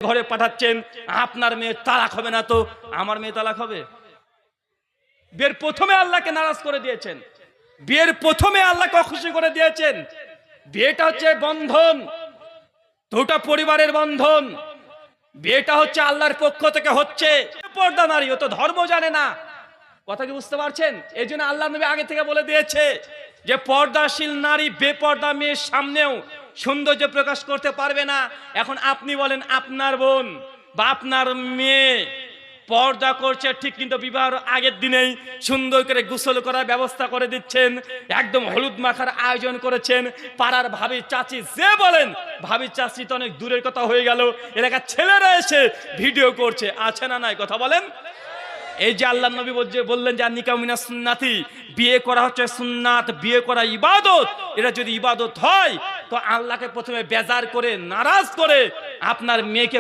ঘরে পাঠাচ্ছেন, আপনার মেয়ে তালাক হবে না তো আমার মেয়ে তালাক হবে? বিয়ের প্রথমে আল্লাহকে নারাজ করে দিয়েছেন, বিয়ের প্রথমে আল্লাহকে অখুশি করে দিয়েছেন। বিয়েটা হচ্ছে বন্ধন, দুটা পরিবারের বন্ধন। বিয়েটা হচ্ছে আল্লাহর পক্ষ থেকে হচ্ছে। পর্দা নারী, ও তো ধর্ম জানে না। কথা কি বুঝতে পারছেন? এই জন্য আল্লাহ নবী আগে থেকে বলে দিয়েছে যে পর্দাশীল নারী বেপর্দা মেয়ের সামনেও সৌন্দর্য প্রকাশ করতে পারবে না। এখন আপনি বলেন আপনার বোন বা আপনার মেয়ে পর্দা করছে ঠিক, কিন্তু বিবাহের আগের দিনেই সুন্দর করে গোসল করার ব্যবস্থা করে দিচ্ছেন, একদম হলুদ মাখার আয়োজন করেছেন। পাড়ার ভাবি চাচি যে বলেন, ভাবি চাচি তো অনেক দূরের কথা হয়ে গেল, এলাকার ছেলেরা এসে ভিডিও করছে, আছে না নাই? কথা বলেন। এই যে আল্লাহ নবী বললেন যে নিকাহ মিনাস সুন্নাতি, বিয়ে করা হচ্ছে সুন্নাত, বিয়ে করা ইবাদত। এটা যদি ইবাদত হয় তো আল্লাহকে প্রথমে বেজার করে নারাজ করে আপনার মেয়েকে